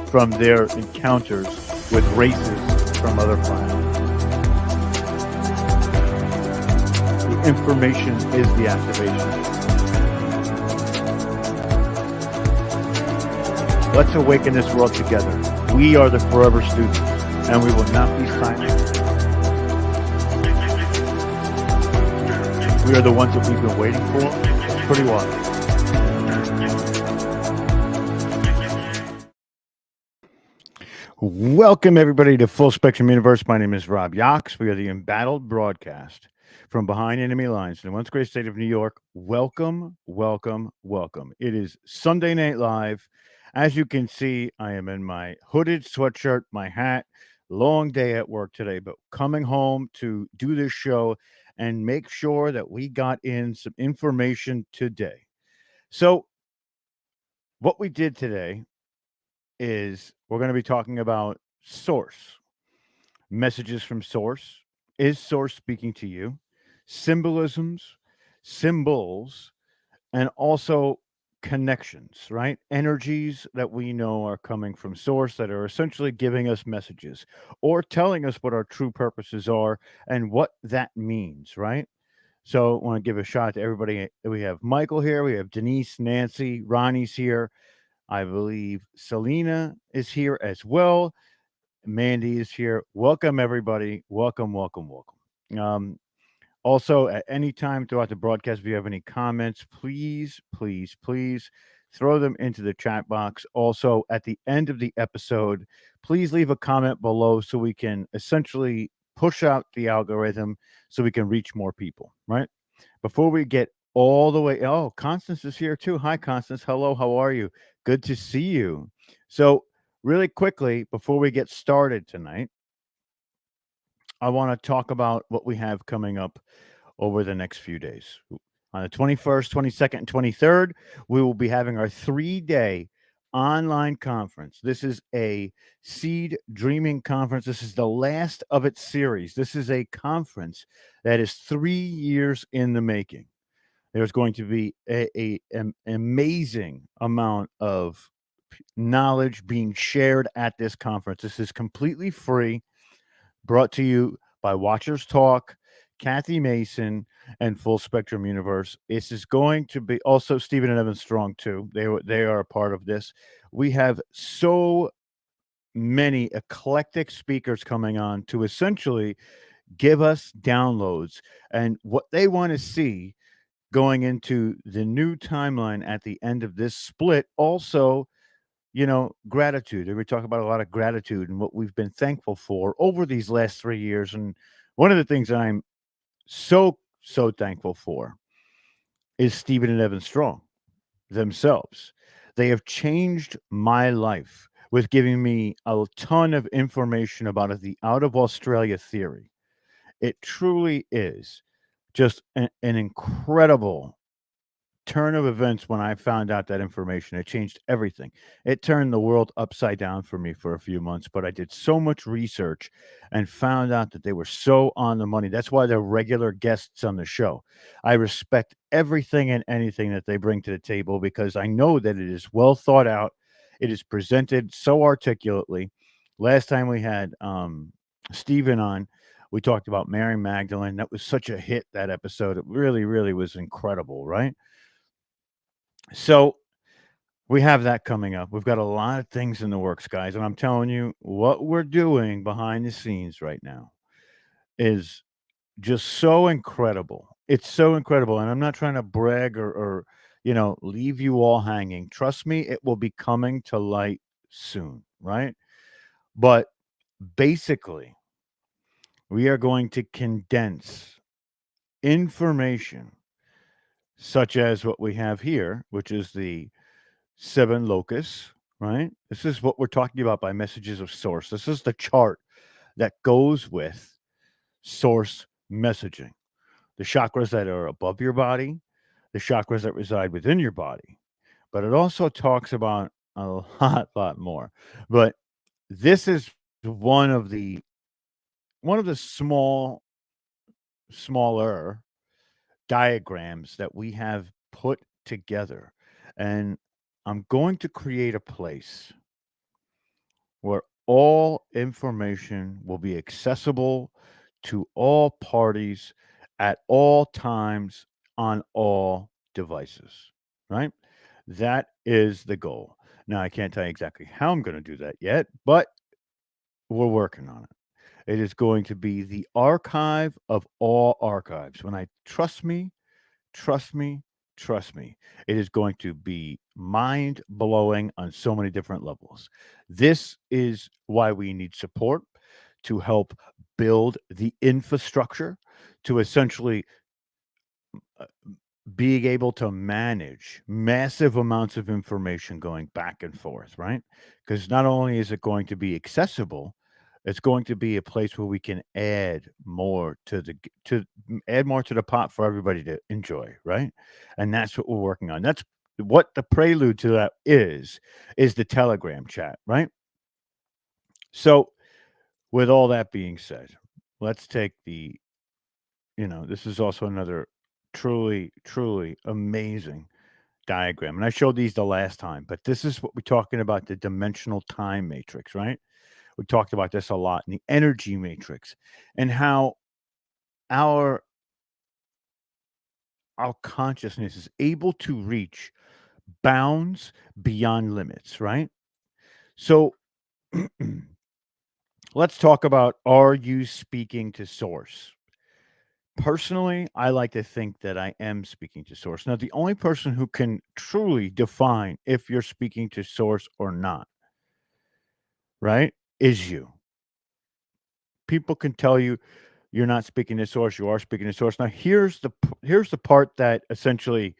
from their encounters with races from other planets. The information is the activation. Let's awaken this world together. We are the forever students, and we will not be silent. We are the ones that we've been waiting for. It's pretty wild. Welcome, everybody, to Full Spectrum Universe. My name is Rob Yox. We are the Embattled Broadcast from behind enemy lines in the once great state of New York. Welcome, welcome, welcome. It is Sunday Night Live. As you can see, I am in my hooded sweatshirt, my hat. Long day at work today, but coming home to do this show and make sure that we got in some information today. So, what we did today is we're going to be talking about source, messages from source. Is source speaking to you? Symbolisms, symbols, and also connections, right? Energies that we know are coming from source that are essentially giving us messages or telling us what our true purposes are and what that means, right? So I want to give a shout out to everybody. We have Michael here, we have Denise, Nancy, Ronnie's here. I believe Selena is here as well. Mandy is here. Welcome, everybody. Welcome, welcome, welcome. Also, at any time throughout the broadcast, if you have any comments, please, please, please throw them into the chat box. Also, at the end of the episode, please leave a comment below so we can essentially push out the algorithm so we can reach more people, right? Before we get all the way, oh, Constance is here too. Hi, Constance. Hello, how are you? Good to see you. So, really quickly, before we get started tonight, I want to talk about what we have coming up over the next few days. On the 21st, 22nd, and 23rd, we will be having our 3-day online conference. This is a Seed Dreaming Conference. This is the last of its series. This is a conference that is 3 years in the making. There's going to be an amazing amount of knowledge being shared at this conference. This is completely free, brought to you by Watchers Talk, Kathy Mason, and Full Spectrum Universe. This is going to be also Stephen and Evan Strong too. They are a part of this. We have so many eclectic speakers coming on to essentially give us downloads and what they want to see going into the new timeline at the end of this split. Also, gratitude. And we talk about a lot of gratitude and what we've been thankful for over these last 3 years. And one of the things that I'm so thankful for is Stephen and Evan Strong themselves. They have changed my life with giving me a ton of information about the out of Australia theory. It truly is just an incredible turn of events when I found out that information. It changed everything. It turned the world upside down for me for a few months, but I did so much research and found out that they were so on the money. That's why they're regular guests on the show. I respect everything and anything that they bring to the table because I know that it is well thought out. It is presented so articulately. Last time we had Stephen on, we talked about Mary Magdalene. That was such a hit, that episode. It really, really was incredible, right? So we have that coming up. We've got a lot of things in the works, guys. And I'm telling you, what we're doing behind the scenes right now is just so incredible. It's so incredible. And I'm not trying to brag or leave you all hanging. Trust me, it will be coming to light soon, right? But basically, we are going to condense information such as what we have here, which is the 7 locusts, right? This is what we're talking about by messages of source. This is the chart that goes with source messaging. The chakras that are above your body, the chakras that reside within your body. But it also talks about a lot more. But this is one of the smaller diagrams that we have put together. And I'm going to create a place where all information will be accessible to all parties at all times on all devices, right? That is the goal. Now, I can't tell you exactly how I'm going to do that yet, but we're working on it. It is going to be the archive of all archives. When I trust me, trust me, it is going to be mind blowing on so many different levels. This is why we need support to help build the infrastructure to essentially being able to manage massive amounts of information going back and forth, right? Because not only is it going to be accessible, it's going to be a place where we can add more to add more to the pot for everybody to enjoy, right? And that's what we're working on. That's what the prelude to that is the Telegram chat, right? So, with all that being said, let's take this is also another truly, truly amazing diagram. And I showed these the last time, but this is what we're talking about, the dimensional time matrix, right? We talked about this a lot in the energy matrix and how our our consciousness is able to reach bounds beyond limits, right? So let's talk about, are you speaking to source? Personally, I like to think that I am speaking to source. Now, the only person who can truly define if you're speaking to source or not, right, is you. People can tell you you're not speaking to source, you are speaking to source. Now, here's the part that essentially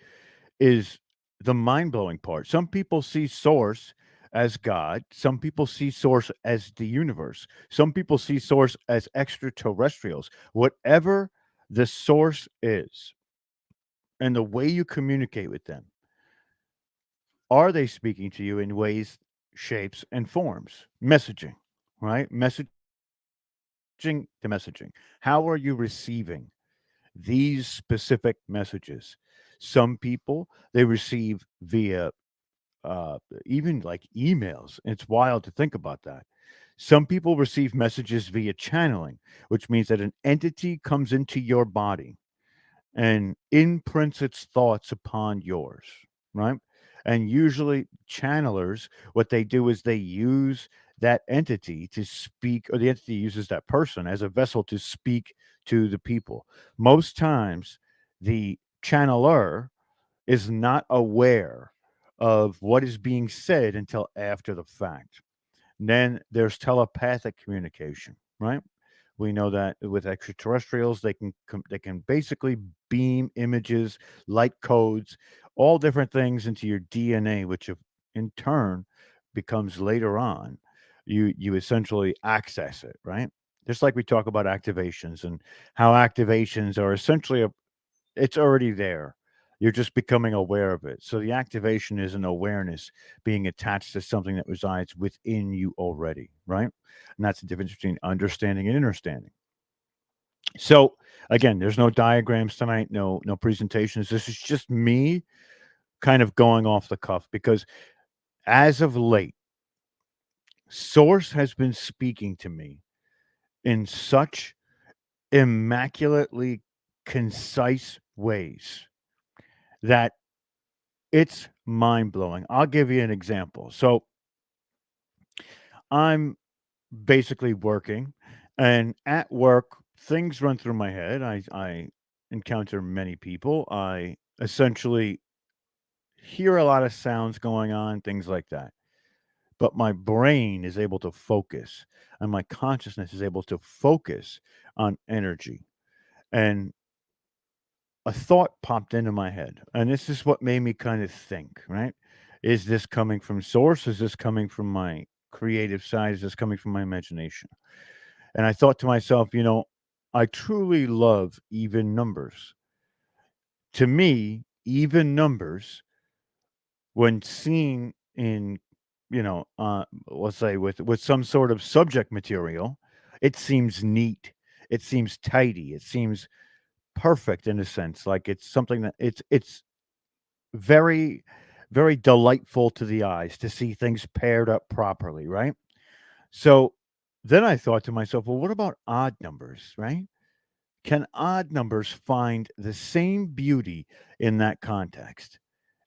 is the mind-blowing part. Some people see source as God, some people see source as the universe, some people see source as extraterrestrials. Whatever the source is and the way you communicate with them, are they speaking to you in ways, shapes, and forms? Messaging, right? To messaging. How are you receiving these specific messages? Some people, they receive via even like emails. It's wild to think about that. Some people receive messages via channeling, which means that an entity comes into your body and imprints its thoughts upon yours, right? And usually, channelers, what they do is they use that entity to speak, or the entity uses that person as a vessel to speak to the people. Most times, the channeler is not aware of what is being said until after the fact. Then there's telepathic communication, right? We know that with extraterrestrials, they can basically beam images, light codes, all different things into your DNA, which in turn becomes later on you essentially access it, right? Just like we talk about activations and how activations are essentially it's already there. You're just becoming aware of it. So the activation is an awareness being attached to something that resides within you already, right? And that's the difference between understanding and understanding. So again, there's no diagrams tonight, no presentations. This is just me kind of going off the cuff because as of late, Source has been speaking to me in such immaculately concise ways that it's mind blowing. I'll give you an example. So I'm basically working, and at work, things run through my head. I encounter many people. I essentially hear a lot of sounds going on, things like that. But my brain is able to focus, and my consciousness is able to focus on energy. And a thought popped into my head, and this is what made me kind of think, right? Is this coming from source? Is this coming from my creative side? Is this coming from my imagination? And I thought to myself, I truly love even numbers. To me, even numbers, when seen in, let's say with some sort of subject material, it seems neat. It seems tidy. It seems perfect in a sense. Like it's something that it's very very delightful to the eyes to see things paired up properly, right? So then I thought to myself, well, what about odd numbers, right? Can odd numbers find the same beauty in that context?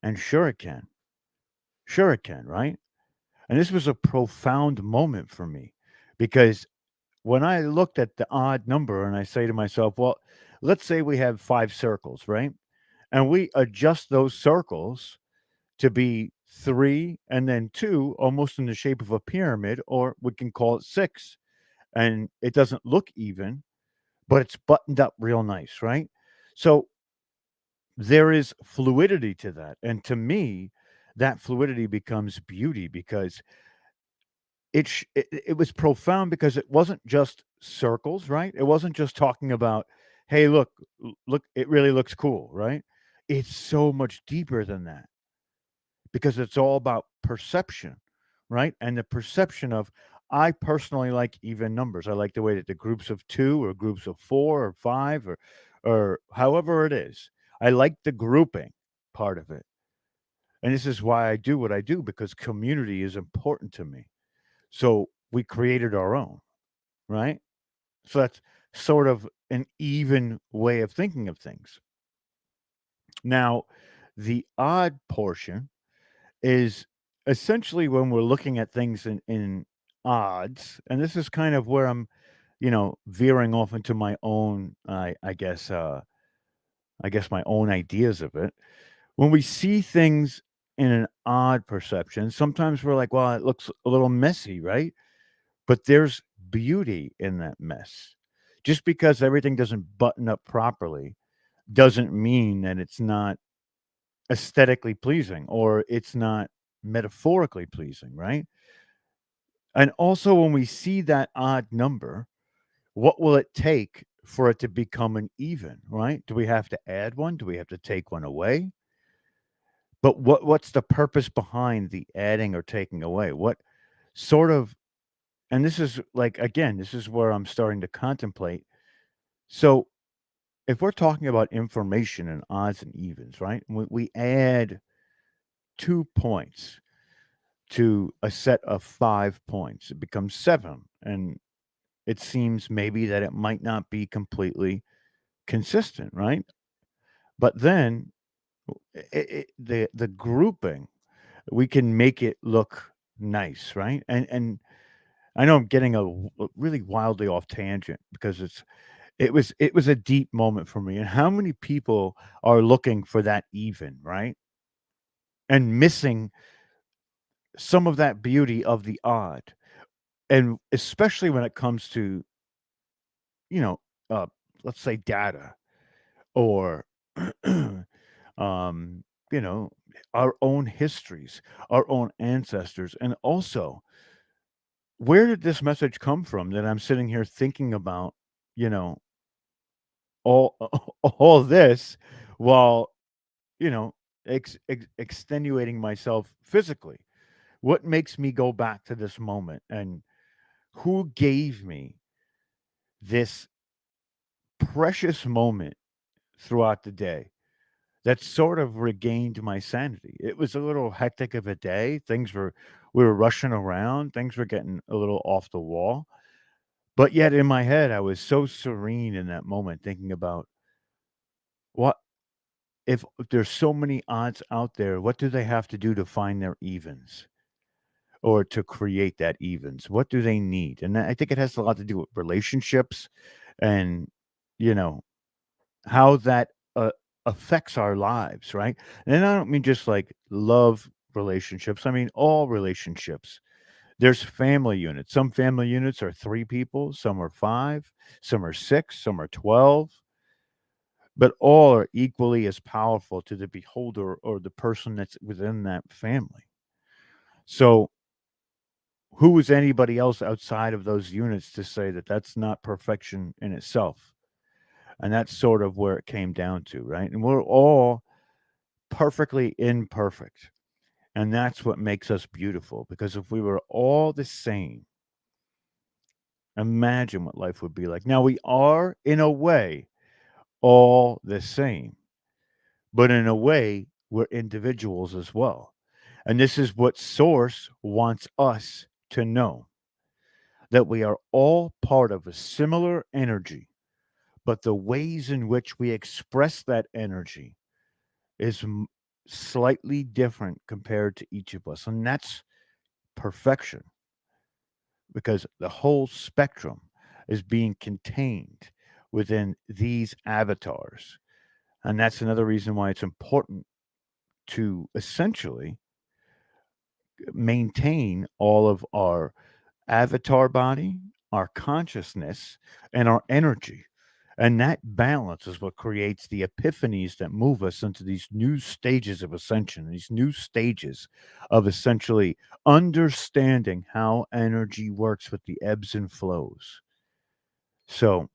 And sure it can. Sure it can, right? And this was a profound moment for me because when I looked at the odd number and I say to myself, well, let's say we have 5 circles, right? And we adjust those circles to be 3 and then 2, almost in the shape of a pyramid, or we can call it 6. And it doesn't look even, but it's buttoned up real nice, right? So there is fluidity to that. And to me, that fluidity becomes beauty because it was profound because it wasn't just circles, right? It wasn't just talking about, hey, look, it really looks cool, right? It's so much deeper than that because it's all about perception, right? And the perception of, I personally like even numbers. I like the way that the groups of 2 or groups of 4 or 5 or however it is. I like the grouping part of it. And this is why I do what I do because community is important to me. So we created our own, right? So that's sort of an even way of thinking of things. Now, the odd portion is essentially when we're looking at things in odds, and this is kind of where I'm, veering off into my own, I guess my own ideas of it. When we see things in an odd perception, sometimes we're like, well, it looks a little messy, right? But there's beauty in that mess. Just because everything doesn't button up properly doesn't mean that it's not aesthetically pleasing or it's not metaphorically pleasing, right? And also, when we see that odd number, what will it take for it to become an even, right? Do we have to add one? Do we have to take one away? But what's the purpose behind the adding or taking away? What sort of, and this is like, again, this is where I'm starting to contemplate. So if we're talking about information and odds and evens, right? We add 2 points to a set of 5 points. It becomes seven. And it seems maybe that it might not be completely consistent, right? But then the grouping, we can make it look nice, right? And I know I'm getting a really wildly off tangent because it was a deep moment for me. And how many people are looking for that even, right? And missing some of that beauty of the odd. And especially when it comes to, you know, uh, let's say data or, um, you know, our own histories, our own ancestors, and also where did this message come from that I'm sitting here thinking about, you know, all all this while, you know, extenuating myself physically? What makes me go back to this moment, and who gave me this precious moment throughout the day that sort of regained my sanity? It was a little hectic of a day. We were rushing around, things were getting a little off the wall. But yet in my head, I was so serene in that moment thinking about what if there's so many odds out there, what do they have to do to find their evens or to create that evens? What do they need? And I think it has a lot to do with relationships and, you know, how that affects our lives, right? And I don't mean just like love relationships, I mean all relationships. There's family units. Some family units are 3 people, some are 5, some are 6, some are 12, but all are equally as powerful to the beholder or the person that's within that family. So, who is anybody else outside of those units to say that that's not perfection in itself? And that's sort of where it came down to, right? And we're all perfectly imperfect. And that's what makes us beautiful because if we were all the same, imagine what life would be like. Now, we are, in a way, all the same, but in a way, we're individuals as well. And this is what Source wants us to know, that we are all part of a similar energy, but the ways in which we express that energy is slightly different compared to each of us. And that's perfection, because the whole spectrum is being contained within these avatars. And that's another reason why it's important to essentially maintain all of our avatar body, our consciousness, and our energy. And that balance is what creates the epiphanies that move us into these new stages of ascension, these new stages of essentially understanding how energy works with the ebbs and flows. So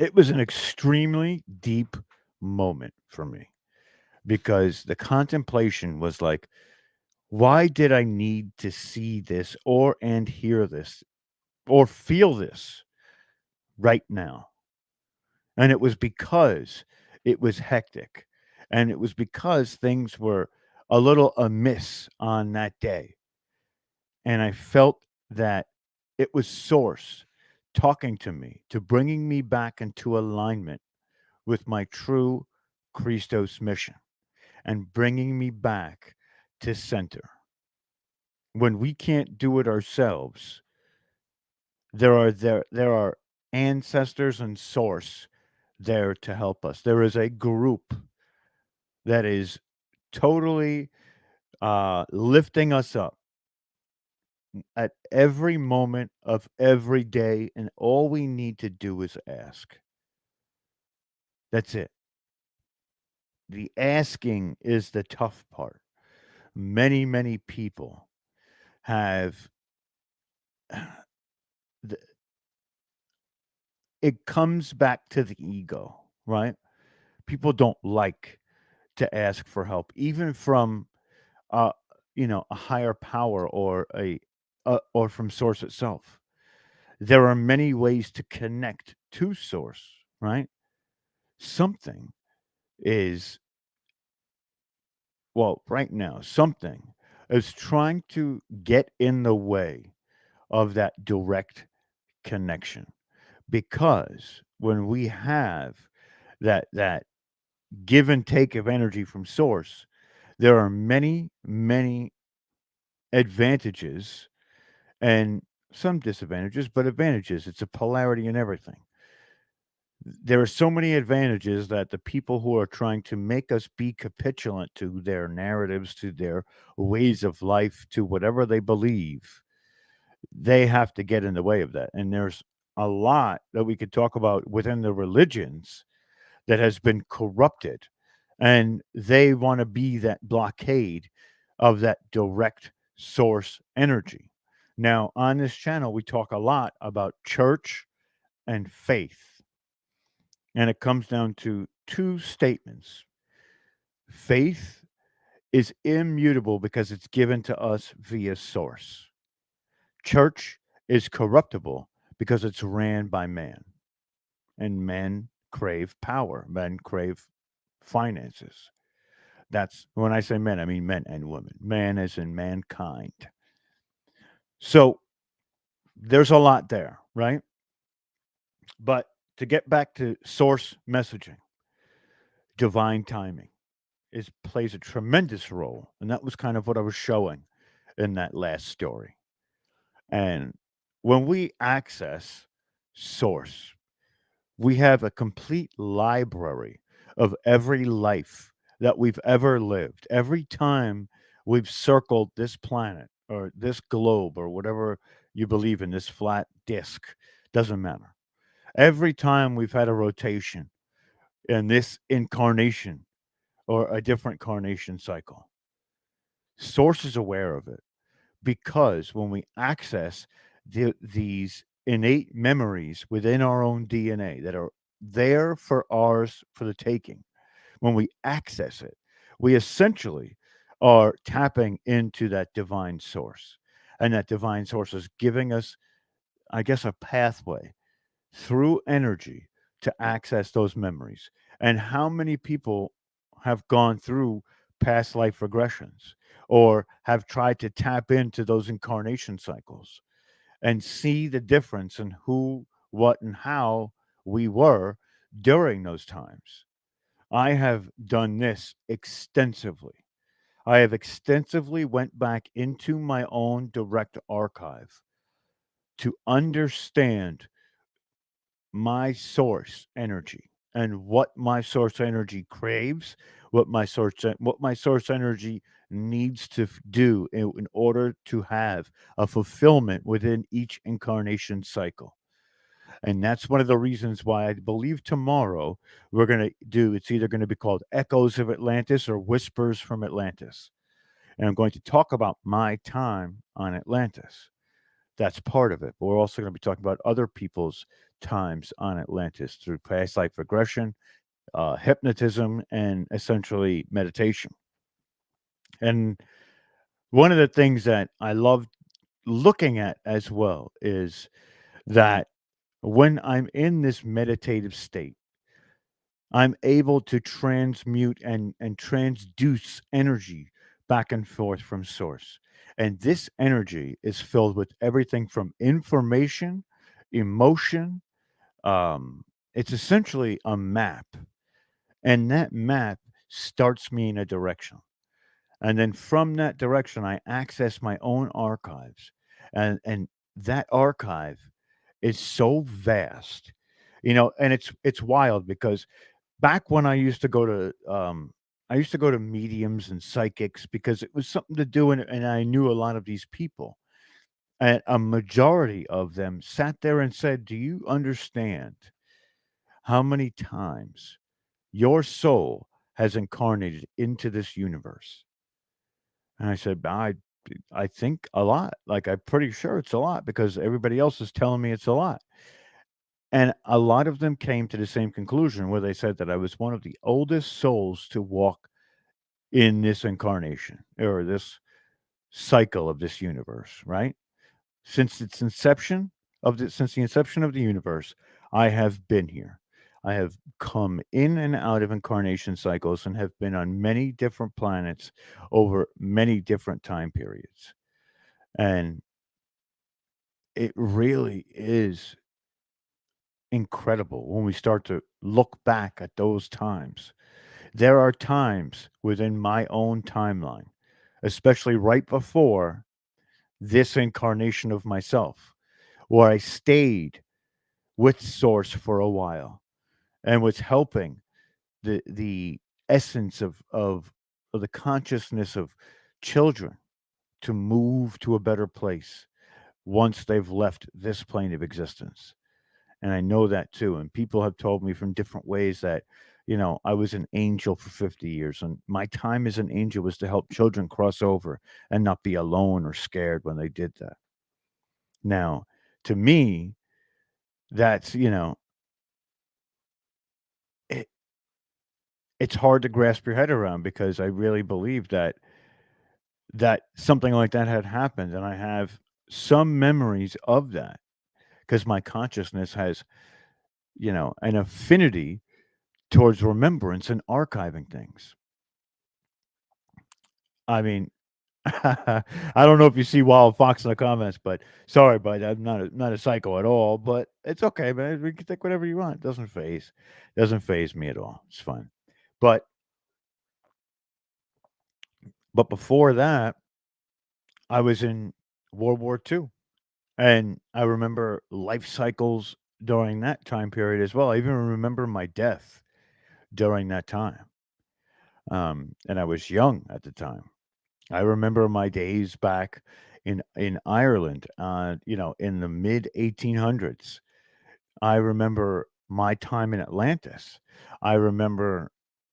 it was an extremely deep moment for me, because the contemplation was like, why did I need to see this or and hear this or feel this right now? And it was because it was hectic, and it was because things were a little amiss on that day. And I felt that it was Source talking to me, to bringing me back into alignment with my true Christos mission and bringing me back to center. When we can't do it ourselves, there are ancestors and Source there to help us. There is a group that is totally lifting us up at every moment of every day, and all we need to do is ask. That's it. The asking is the tough part. Many people have th- it comes back to the ego, right? People don't like to ask for help, even from uh, a higher power, or or from Source itself. There are many ways to connect to Source, right? Something is, well, right now, something is trying to get in the way of that direct connection. Because when we have that give and take of energy from Source, there are many advantages and some disadvantages, but advantages. It's a polarity in everything. There are so many advantages that the people who are trying to make us be capitulant to their narratives, to their ways of life, to whatever they believe, they have to get in the way of that. And there's a lot that we could talk about within the religions that has been corrupted, and they want to be that blockade of that direct Source energy. Now, on this channel, we talk a lot about church and faith, and it comes down to two statements. Faith is immutable because it's given to us via Source. Church is corruptible because it's ran by man, and men crave power, men crave finances. That's when I say men, I mean men and women. Man as in mankind. So there's a lot there, right? But to get back to Source messaging, divine timing is plays a tremendous role. And that was kind of what I was showing in that last story. And when we access Source, we have a complete library of every life that we've ever lived. Every time we've circled this planet or this globe or whatever you believe in, this flat disk, doesn't matter. Every time we've had a rotation in this incarnation or a different carnation cycle, Source is aware of it, because when we access these innate memories within our own DNA that are there for ours for the taking, when we access it, we essentially are tapping into that divine Source. And that divine Source is giving us, I guess, a pathway through energy to access those memories. And how many people have gone through past life regressions or have tried to tap into those incarnation cycles and see the difference in who, what, and how we were during those times. I have done this extensively. I have extensively went back into my own direct archive to understand my source energy and what my source energy craves, what my source energy needs to do in order to have a fulfillment within each incarnation cycle. And that's one of the reasons why I believe tomorrow we're going to do it's either going to be called Echoes of Atlantis or Whispers from Atlantis. And I'm going to talk about my time on Atlantis. That's part of it. But we're also going to be talking about other people's times on Atlantis through past life regression, hypnotism, and essentially meditation. And one of the things that I love looking at as well is that when I'm in this meditative state, I'm able to transmute and transduce energy back and forth from source. And this energy is filled with everything from information, emotion. It's essentially a map. And that map starts me in a direction. And then from that direction, I access my own archives. And that archive is so vast. And it's wild because back when I used to go to mediums and psychics because it was something to do, and I knew a lot of these people. And a majority of them sat there and said, "Do you understand how many times your soul has incarnated into this universe?" And I said, I think a lot. Like, I'm pretty sure it's a lot because everybody else is telling me it's a lot." And a lot of them came to the same conclusion where they said that I was one of the oldest souls to walk in this incarnation or this cycle of this universe, right? Since the inception of the universe, I have been here. I have come in and out of incarnation cycles and have been on many different planets over many different time periods. And it really is incredible when we start to look back at those times. There are times within my own timeline, especially right before this incarnation of myself, where I stayed with Source for a while and was helping the essence of the consciousness of children to move to a better place once they've left this plane of existence. And I know that too. And people have told me from different ways that, I was an angel for 50 years. And my time as an angel was to help children cross over and not be alone or scared when they did that. Now, to me, that's, it, it's hard to grasp your head around because I really believe that something like that had happened. And I have some memories of that because my consciousness has, an affinity towards remembrance and archiving things. I mean, I don't know if you see Wild Fox in the comments, but sorry, bud, I'm not a psycho at all. But it's okay, man. We can think whatever you want. It doesn't phase me at all. It's fine. But but before that, I was in World War II, and I remember life cycles during that time period as well. I even remember my death during that time. And I was young at the time. I remember my days back in Ireland, in the mid 1800s. I remember my time in Atlantis. I remember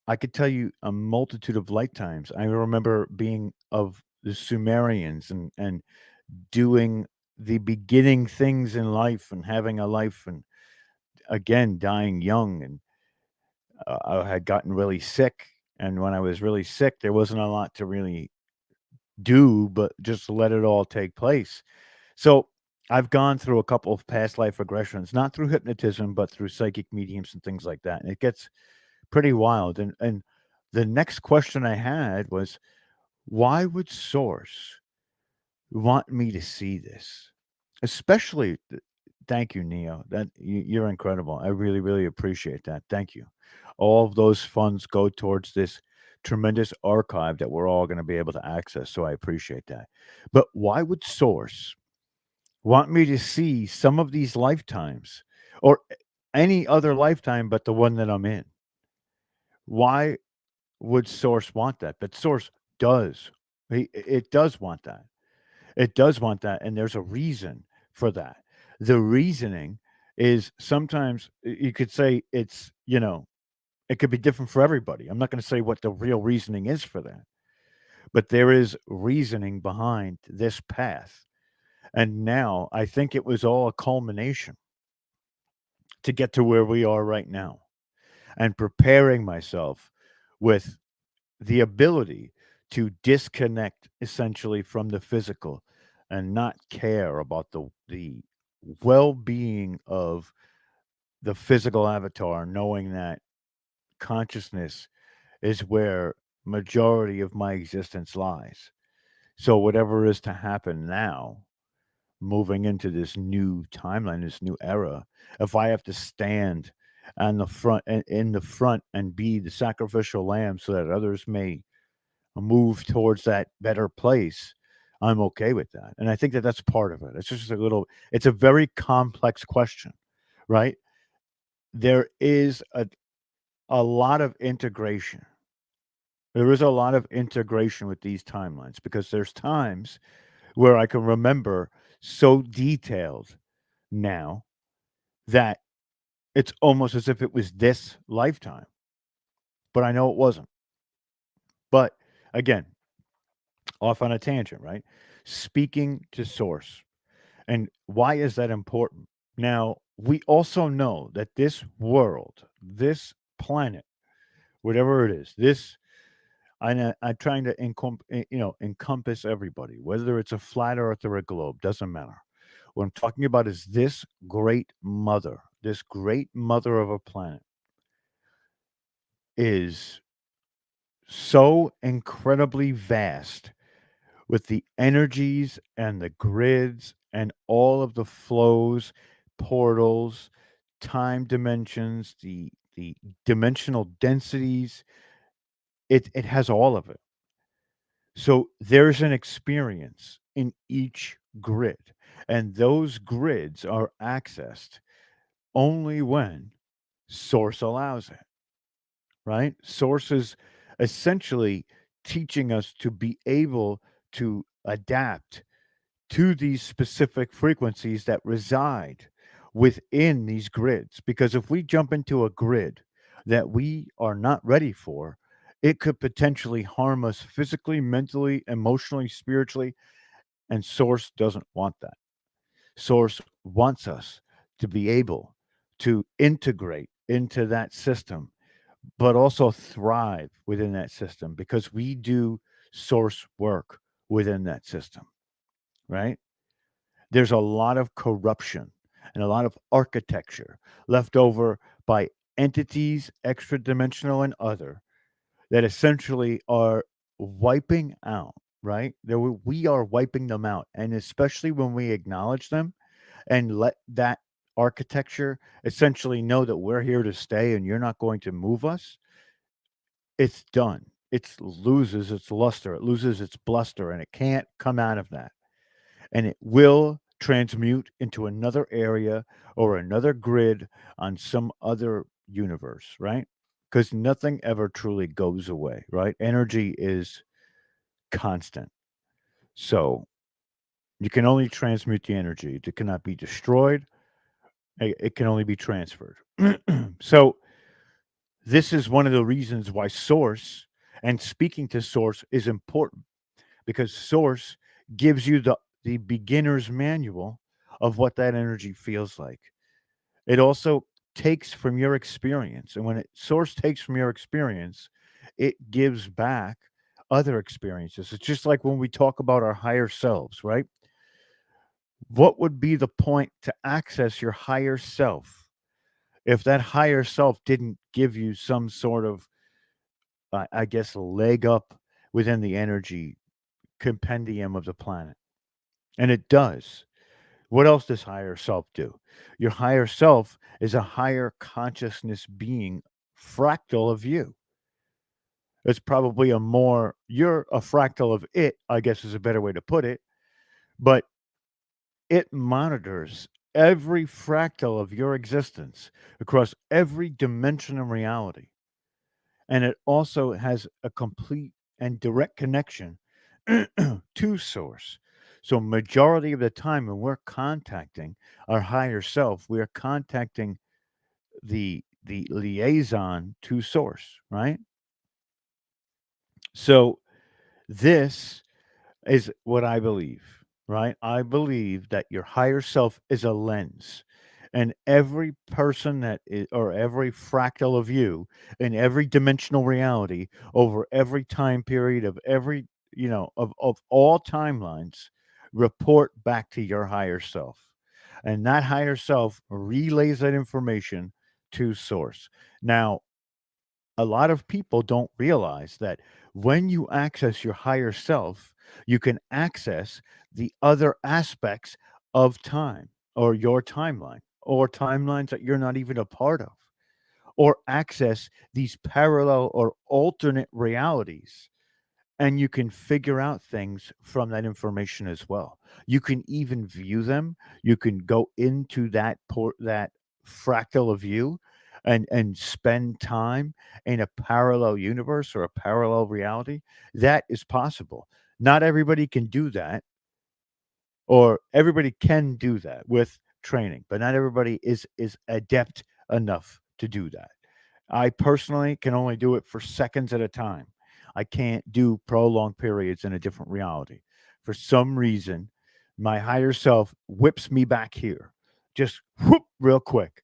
I could tell you a multitude of lifetimes. I remember being of the Sumerians and doing the beginning things in life and having a life and again dying young and I had gotten really sick and when I was really sick there wasn't a lot to really do, but just to let it all take place. So I've gone through a couple of past life regressions, not through hypnotism, but through psychic mediums and things like that. And it gets pretty wild. And The next question I had was, why would Source want me to see this? Especially, thank you, Neo. You're incredible. I really, really appreciate that. Thank you. All of those funds go towards this tremendous archive that we're all going to be able to access. So I appreciate that. But why would Source want me to see some of these lifetimes or any other lifetime but the one that I'm in? Why would Source want that? But Source does. It does want that. It does want that, and there's a reason for that. The reasoning is sometimes you could say it's, it could be different for everybody. I'm not going to say what the real reasoning is for that, but there is reasoning behind this path. And now I think it was all a culmination to get to where we are right now and preparing myself with the ability to disconnect essentially from the physical and not care about the well-being of the physical avatar, knowing that consciousness is where majority of my existence lies. So whatever is to happen now, moving into this new timeline, this new era, if I have to stand on the front and in the front and be the sacrificial lamb so that others may move towards that better place, I'm okay with that. And I think that that's part of it. It's just a little, it's a very complex question, right? There is a lot of integration. There is a lot of integration with these timelines because there's times where I can remember so detailed now that it's almost as if it was this lifetime, but I know it wasn't. But again, off on a tangent, right? Speaking to source. And why is that important? Now, we also know that this world, this planet, whatever it is, this I'm trying to encompass everybody, whether it's a flat earth or a globe, doesn't matter. What I'm talking about is this great mother of a planet is so incredibly vast with the energies and the grids and all of the flows, portals, time dimensions, the dimensional densities. It has all of it. So there's an experience in each grid, and those grids are accessed only when source allows it, right? Source is essentially teaching us to be able to adapt to these specific frequencies that reside within these grids. Because if we jump into a grid that we are not ready for, it could potentially harm us physically, mentally, emotionally, spiritually. And Source doesn't want that. Source wants us to be able to integrate into that system, but also thrive within that system because we do source work within that system, right? There's a lot of corruption and a lot of architecture left over by entities, extra dimensional and other, that essentially are wiping out, right? We are wiping them out. And especially when we acknowledge them and let that architecture essentially know that we're here to stay and you're not going to move us, it's done. It loses its luster, it loses its bluster, and it can't come out of that, and it will transmute into another area or another grid on some other universe, right? Because nothing ever truly goes away, right? Energy is constant. So you can only transmute the energy. It cannot be destroyed. It can only be transferred. So this is one of the reasons why source and speaking to source is important because source gives you the beginner's manual of what that energy feels like. It also takes from your experience, and when it source takes from your experience, it gives back other experiences. It's just like when we talk about our higher selves, right? What would be the point to access your higher self if that higher self didn't give you some sort of I guess, leg up within the energy compendium of the planet, and it does. What else does higher self do? Your higher self is a higher consciousness being fractal of you. It's probably a more you're a fractal of it, I guess is a better way to put it, but it monitors every fractal of your existence across every dimension of reality. And it also has a complete and direct connection to source. So majority of the time when we're contacting our higher self, we are contacting the liaison to source, right? So this is what I believe, right? I believe that your higher self is a lens. And every person that is, or every fractal of you in every dimensional reality over every time period of every, of all timelines report back to your higher self. And that higher self relays that information to source. Now, a lot of people don't realize that when you access your higher self, you can access the other aspects of time or your timeline or timelines that you're not even a part of, or access these parallel or alternate realities, and you can figure out things from that information as well. You can even view them. You can go into that fractal of you and spend time in a parallel universe or a parallel reality. That is possible. Not everybody can do that, or everybody can do that with training, but not everybody is adept enough to do that. I personally can only do it for seconds at a time. I can't do prolonged periods in a different reality. For some reason, my higher self whips me back here, just whoop, real quick.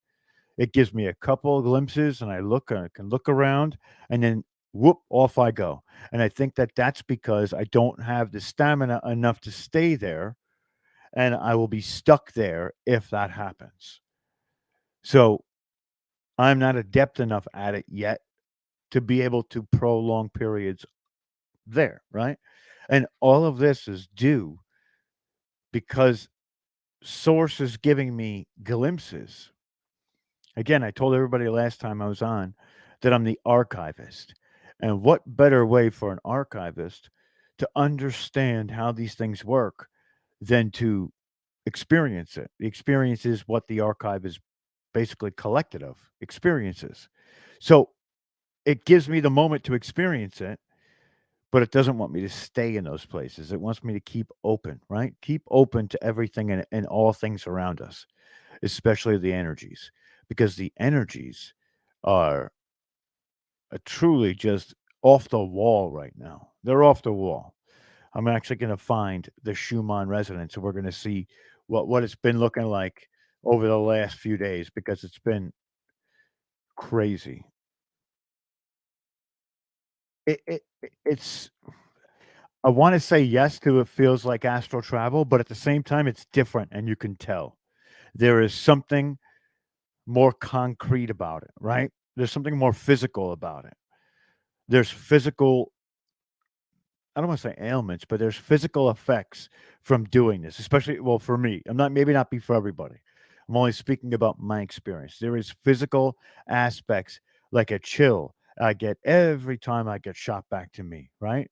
It gives me a couple of glimpses, and I can look around, and then whoop, off I go. And I think that that's because I don't have the stamina enough to stay there, and I will be stuck there if that happens. So I'm not adept enough at it yet to be able to prolong periods there, right? And all of this is due because Source is giving me glimpses. Again, I told everybody last time I was on that I'm the archivist. And what better way for an archivist to understand how these things work than to experience it? The experience is what the archive is basically collected of experiences. So it gives me the moment to experience it, but it doesn't want me to stay in those places. It wants me to keep open, right? Keep open to everything and all things around us, especially the energies, because the energies are truly just off the wall right now. They're off the wall. I'm actually going to find the Schumann resonance, and we're going to see what it's been looking like over the last few days because it's been crazy. It's I wanna say yes to it feels like astral travel, but at the same time, it's different, and you can tell. There is something more concrete about it, right? There's something more physical about it. There's physical I don't wanna say ailments, but there's physical effects from doing this, especially well, for me. I'm not maybe not be for everybody. I'm only speaking about my experience. There is physical aspects like a chill I get every time I get shot back to me, right?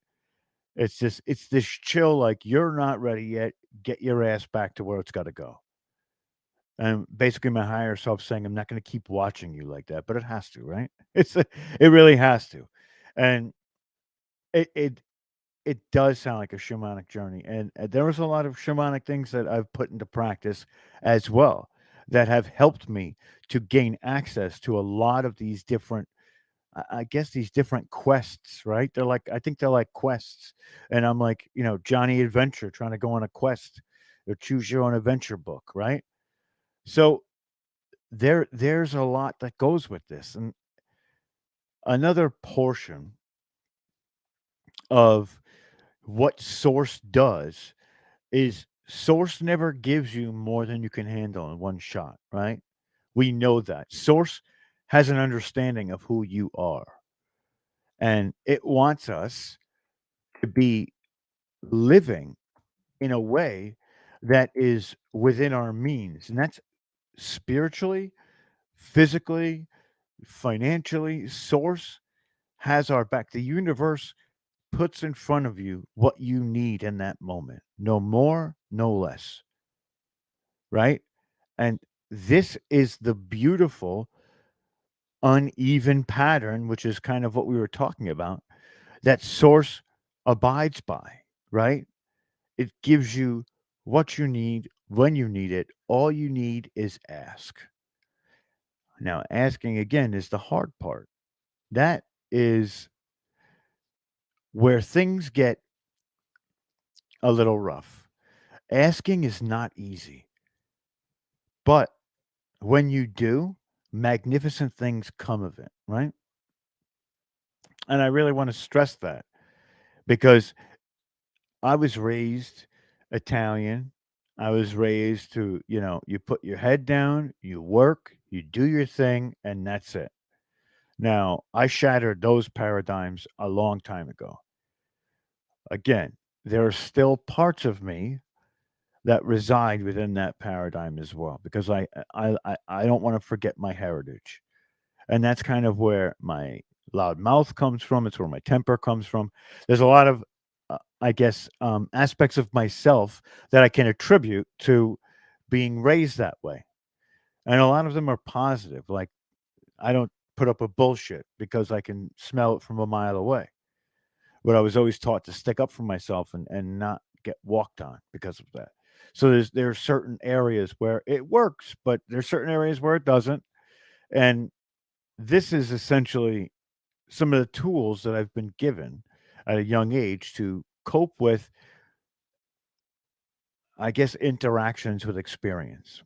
It's this chill, like, "You're not ready yet. Get your ass back to where it's gotta go." And basically my higher self saying, "I'm not gonna keep watching you like that," but it has to, right? It really has to. And it it it does sound like a shamanic journey, and, there was a lot of shamanic things that I've put into practice as well that have helped me to gain access to a lot of these different I guess these different quests, right? They're like I think they're like quests, and I'm like, Johnny Adventure trying to go on a quest or choose your own adventure book, right? So there's a lot that goes with this, and another portion of what Source does is Source never gives you more than you can handle in one shot, right? We know that Source has an understanding of who you are. and it wants us to be living in a way that is within our means, and that's spiritually, physically, financially. Source has our back. The universe puts in front of you what you need in that moment, no more, no less, right? And this is the beautiful uneven pattern, which is kind of what we were talking about, that source abides by, right? It gives you what you need when you need it. All you need is ask. Now, asking again is the hard part. That is where things get a little rough. Asking is not easy, but when you do, magnificent things come of it, right? And I really want to stress that because I was raised Italian. I was raised to, you put your head down, you work, you do your thing, and that's it. Now, I shattered those paradigms a long time ago. Again, there are still parts of me that reside within that paradigm as well because I don't want to forget my heritage. And that's kind of where my loud mouth comes from. It's where my temper comes from. There's a lot of, I guess, aspects of myself that I can attribute to being raised that way. And a lot of them are positive. Like, I don't put up with bullshit because I can smell it from a mile away. But I was always taught to stick up for myself and not get walked on because of that. So there are certain areas where it works, but there's certain areas where it doesn't. And this is essentially some of the tools that I've been given at a young age to cope with, I guess, interactions with experience.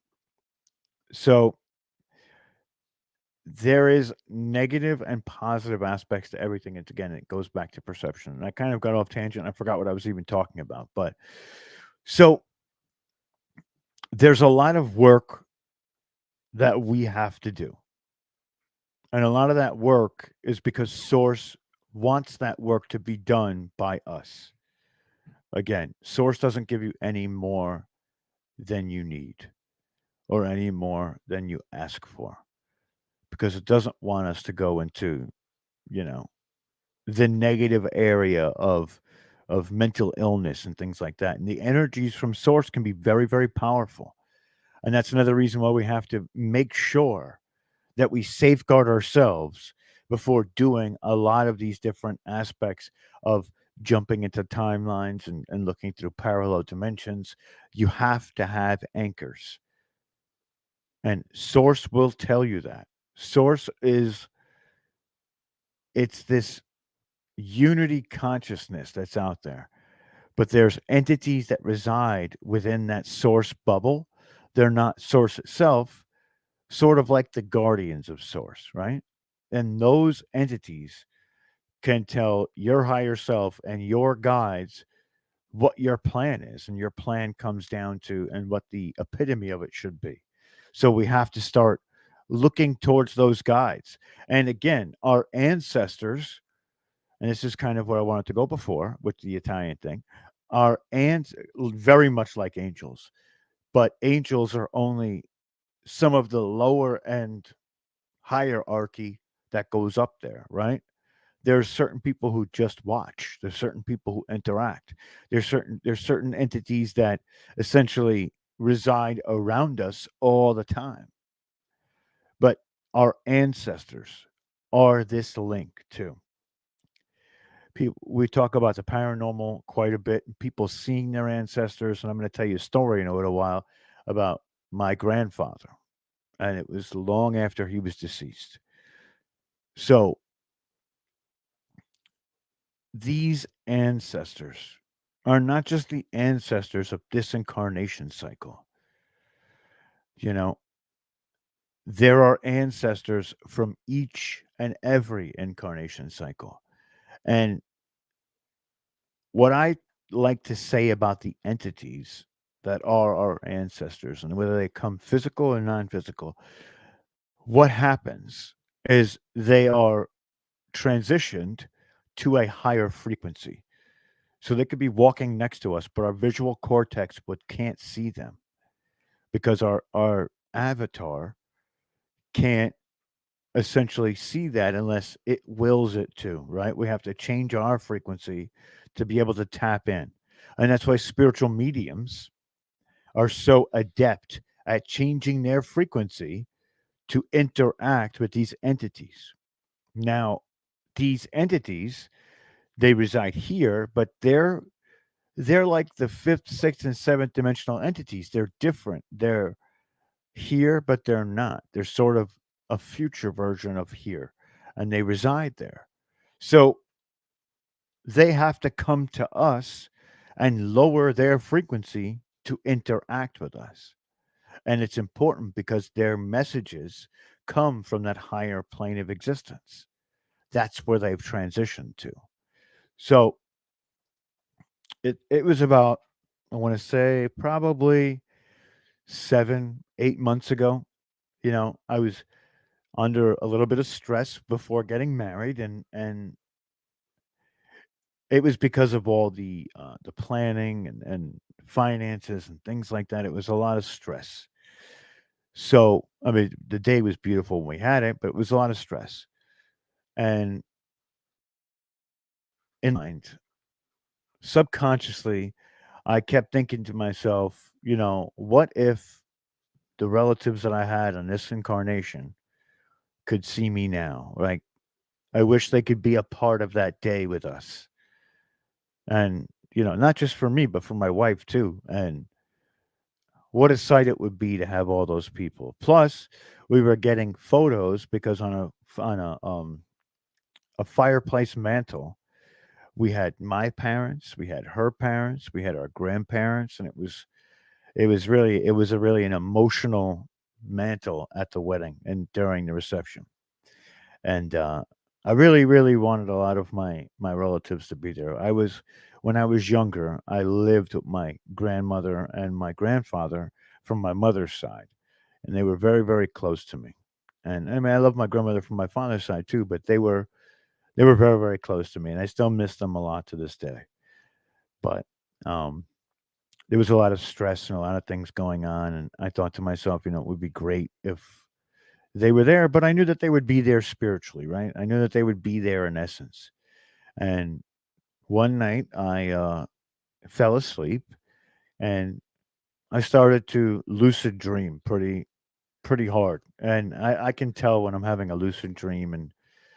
So there is negative and positive aspects to everything. It's again, it goes back to perception. And I kind of got off tangent. I forgot what I was even talking about. But so there's a lot of work that we have to do. And a lot of that work is because Source wants that work to be done by us. Again, Source doesn't give you any more than you need or any more than you ask for because it doesn't want us to go into, you know, the negative area of mental illness and things like that. And the energies from Source can be very, very powerful. And that's another reason why we have to make sure that we safeguard ourselves before doing a lot of these different aspects of jumping into timelines and looking through parallel dimensions. You have to have anchors. And Source will tell you that. Source is it's this unity consciousness that's out there. But there's entities that reside within that source bubble. They're not source itself, sort of like the guardians of source, right? And those entities can tell your higher self and your guides what your plan is. And your plan comes down to and what the epitome of it should be. So we have to start looking towards those guides. And again, our ancestors, and this is kind of where I wanted to go before with the Italian thing, are very much like angels, but angels are only some of the lower end hierarchy that goes up there, right? There's certain people who just watch. There's certain people who interact. There's certain entities that essentially reside around us all the time. But our ancestors are this link too. People, we talk about the paranormal quite a bit, and people seeing their ancestors. And I'm going to tell you a story in a little while about my grandfather, and it was long after he was deceased. So these ancestors are not just the ancestors of this incarnation cycle. You know, there are ancestors from each and every incarnation cycle. And what I like to say about the entities that are our ancestors and whether they come physical or non-physical, what happens is they are transitioned to a higher frequency. So they could be walking next to us, but our visual cortex would can't see them because our avatar can't essentially see that unless it wills it to, right? We have to change our frequency to be able to tap in. And that's why spiritual mediums are so adept at changing their frequency to interact with these entities. Now, these entities, they reside here, but they're like the fifth, sixth, and seventh dimensional entities. They're different. They're here, but they're not. They're sort of a future version of here, and they reside there. So they have to come to us and lower their frequency to interact with us. And it's important because their messages come from that higher plane of existence. That's where they've transitioned to. So it was about, I want to say, probably 7, 8 months ago. I was under a little bit of stress before getting married, and it was because of all the planning and finances and things like that. It was a lot of stress. So, I mean, the day was beautiful when we had it, but it was a lot of stress. And in mind, subconsciously, I kept thinking to myself, what if the relatives that I had on this incarnation could see me now? Like, I wish they could be a part of that day with us. And, not just for me, but for my wife too. And what a sight it would be to have all those people. Plus, we were getting photos because on a fireplace mantle, we had my parents, we had her parents, we had our grandparents, and it was a really an emotional mantle at the wedding and during the reception. And I really, really wanted a lot of my relatives to be there. When I was younger, I lived with my grandmother and my grandfather from my mother's side, and they were very, very close to me. And I mean, I love my grandmother from my father's side too, but they were very, very close to me, and I still miss them a lot to this day. But um, there was a lot of stress and a lot of things going on, and I thought to myself, it would be great if they were there, but I knew that they would be there spiritually, right? I knew that they would be there in essence. And one night I fell asleep and I started to lucid dream pretty hard. And I can tell when I'm having a lucid dream and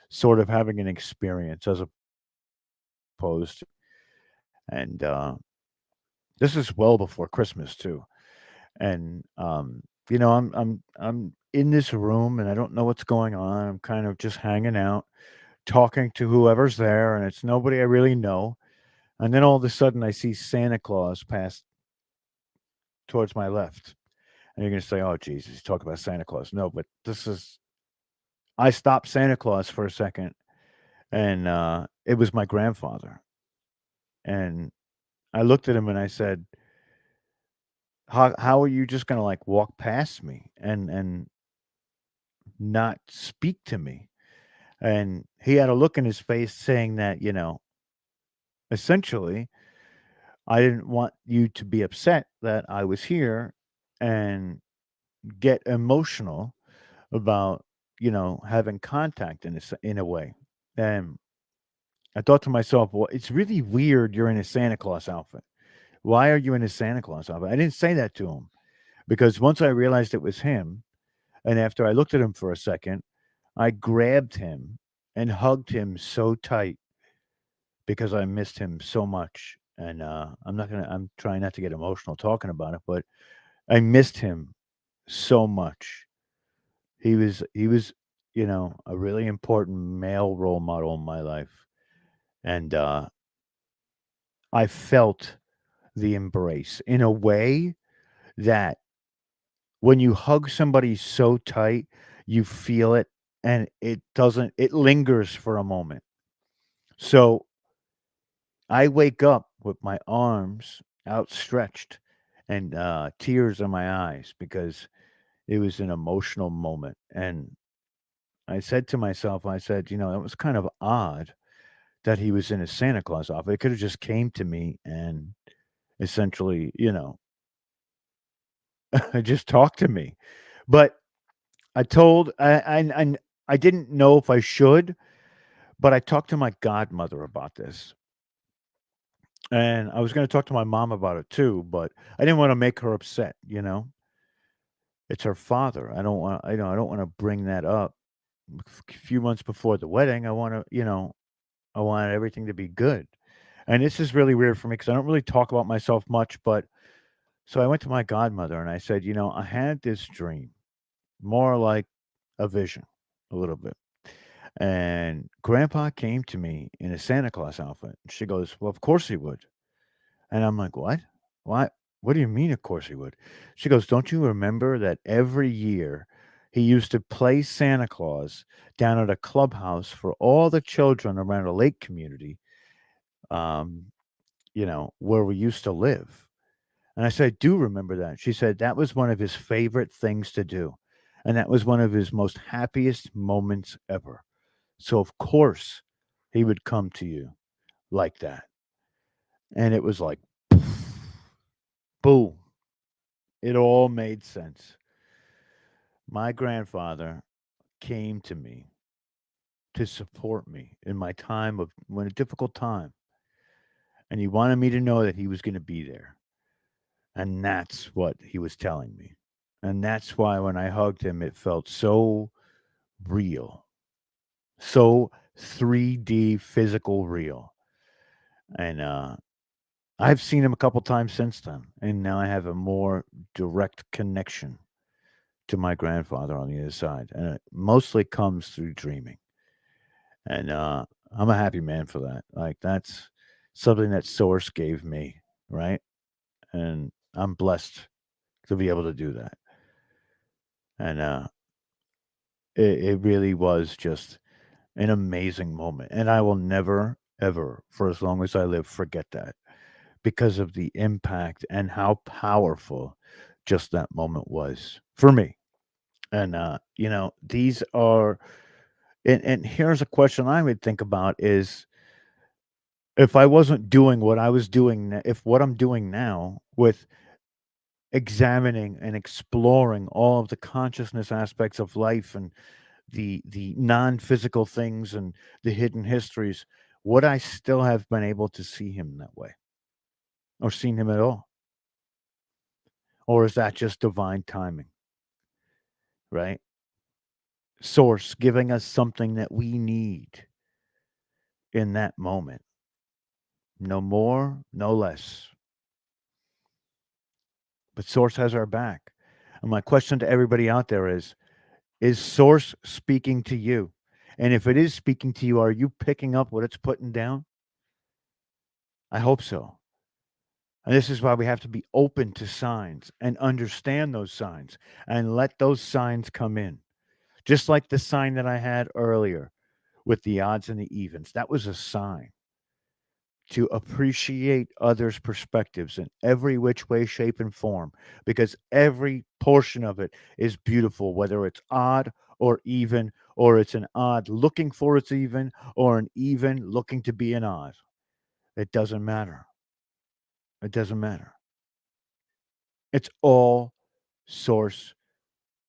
sort of having an experience as opposed to, and this is well before Christmas too. And I'm in this room and I don't know what's going on. I'm kind of just hanging out, talking to whoever's there, and it's nobody I really know. And then all of a sudden, I see Santa Claus pass towards my left. And you're going to say, oh, Jesus, he's talking about Santa Claus. No, but I stopped Santa Claus for a second, and it was my grandfather. And I looked at him and I said, how are you just going to like walk past me and not speak to me? And he had a look in his face saying that, essentially, I didn't want you to be upset that I was here and get emotional about, having contact in a way. And I thought to myself, well, it's really weird you're in a Santa Claus outfit. Why are you in a Santa Claus outfit? I didn't say that to him because once I realized it was him, and after I looked at him for a second, I grabbed him and hugged him so tight because I missed him so much. And I'm trying not to get emotional talking about it, but I missed him so much. He was, a really important male role model in my life. And I felt the embrace in a way that when you hug somebody so tight, you feel it and it lingers for a moment. So I wake up with my arms outstretched and tears in my eyes because it was an emotional moment. And I said to myself, I said, that was kind of odd that he was in his Santa Claus outfit. It could have just came to me and essentially, just talked to me. But I told I didn't know if I should, but I talked to my godmother about this. And I was gonna talk to my mom about it too, but I didn't wanna make her upset, you know? It's her father. I don't wanna bring that up a few months before the wedding. I want everything to be good. And this is really weird for me because I don't really talk about myself much, but so I went to my godmother and I said, I had this dream, more like a vision, a little bit. And grandpa came to me in a Santa Claus outfit. She goes, "Well, of course he would." And I'm like, "What? What? What do you mean, of course he would?" She goes, "Don't you remember that every year he used to play Santa Claus down at a clubhouse for all the children around a lake community, um, where we used to live?" And I said, "I do remember that." She said, "That was one of his favorite things to do. And that was one of his most happiest moments ever. So, of course, he would come to you like that." And it was like, boom. It all made sense. My grandfather came to me to support me in my time of when a difficult time, and he wanted me to know that he was going to be there. And that's what he was telling me. And that's why when I hugged him, it felt so real, so 3D physical real. And I've seen him a couple times since then, and now I have a more direct connection to my grandfather on the other side, and it mostly comes through dreaming. And I'm a happy man for that. Like that's something that Source gave me, right? And I'm blessed to be able to do that. And it really was just an amazing moment, and I will never, ever, for as long as I live, forget that because of the impact and how powerful just that moment was for me. And, these are and here's a question I would think about is if I wasn't doing what I was doing n if what I'm doing now with examining and exploring all of the consciousness aspects of life and the non-physical things and the hidden histories, would I still have been able to see him that way or seen him at all? Or is that just divine timing, right? Source giving us something that we need in that moment. No more, no less. But Source has our back. And my question to everybody out there is Source speaking to you? And if it is speaking to you, are you picking up what it's putting down? I hope so. And this is why we have to be open to signs and understand those signs and let those signs come in. Just like the sign that I had earlier with the odds and the evens. That was a sign to appreciate others' perspectives in every which way, shape, and form, because every portion of it is beautiful, whether it's odd or even, or it's an odd looking for its even, or an even looking to be an odd. It doesn't matter. It doesn't matter. It's all source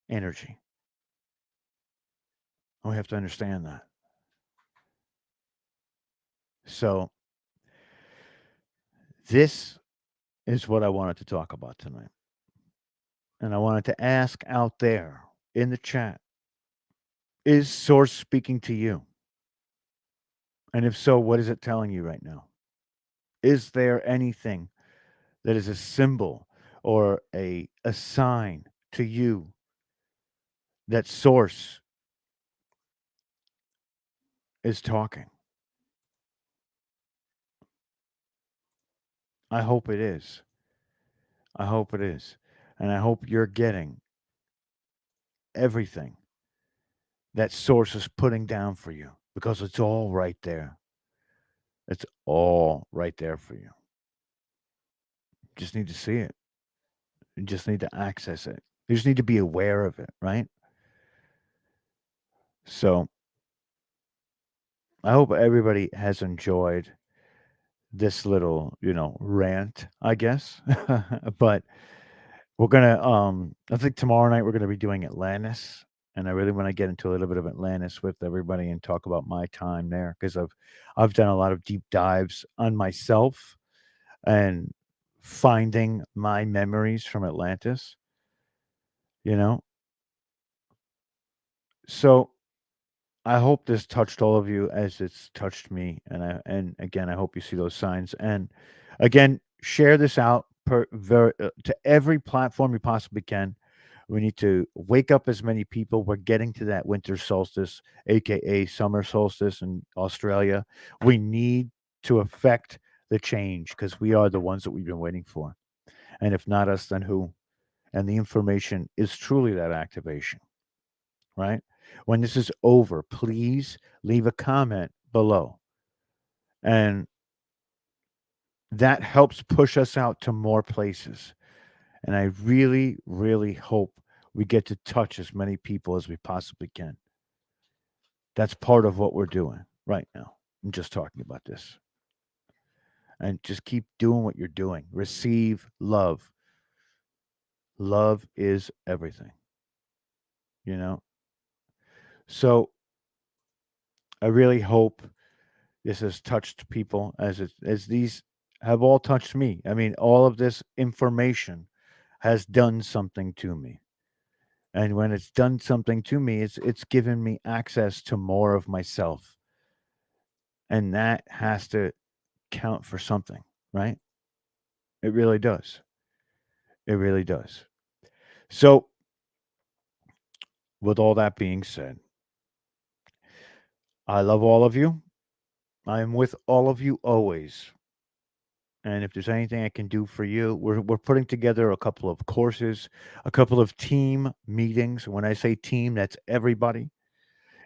energy. And we have to understand that. So, this is what I wanted to talk about tonight. And I wanted to ask out there in the chat, is source speaking to you? And if so, what is it telling you right now? Is there anything that is a symbol or a sign to you that source is talking? I hope it is. I hope it is. And I hope you're getting everything that source is putting down for you because it's all right there. It's all right there for you. Just need to see it. You just need to access it. You just need to be aware of it, right? So I hope everybody has enjoyed this little, rant, I guess. But we're gonna I think tomorrow night we're gonna be doing Atlantis. And I really want to get into a little bit of Atlantis with everybody and talk about my time there because I've done a lot of deep dives on myself and finding my memories from Atlantis, you know. So I hope this touched all of you as it's touched me, and again, I hope you see those signs. And again, share this out to every platform you possibly can. We need to wake up as many people. We're getting to that winter solstice, aka summer solstice in Australia. We need to affect the change because we are the ones that we've been waiting for. And if not us, then who? And the information is truly that activation, right? When this is over, please leave a comment below. And that helps push us out to more places. And I really, really hope we get to touch as many people as we possibly can. That's part of what we're doing right now. I'm just talking about this. And just keep doing what you're doing. Receive love. Love is everything, you know? So I really hope this has touched people as these have all touched me. I mean, all of this information has done something to me. And when it's done something to me, it's given me access to more of myself. And that has to count for something, right? It really does. It really does. So, with all that being said, I love all of you. I am with all of you always. And if there's anything I can do for you, we're putting together a couple of courses, a couple of team meetings. When I say team, that's everybody.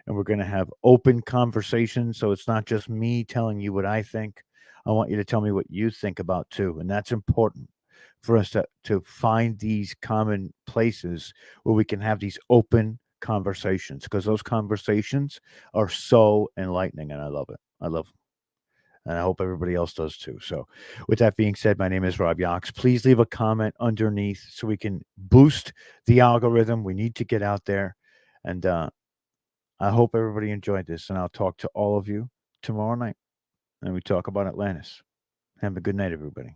And we're going to have open conversations. So it's not just me telling you what I think. I want you to tell me what you think about too. And that's important for us to find these common places where we can have these open conversations because those conversations are so enlightening and I love it. I love them. And I hope everybody else does too. So, with that being said, my name is Rob Yox. Please leave a comment underneath so we can boost the algorithm. We need to get out there. And I hope everybody enjoyed this. And I'll talk to all of you tomorrow night. And we talk about Atlantis. Have a good night, everybody.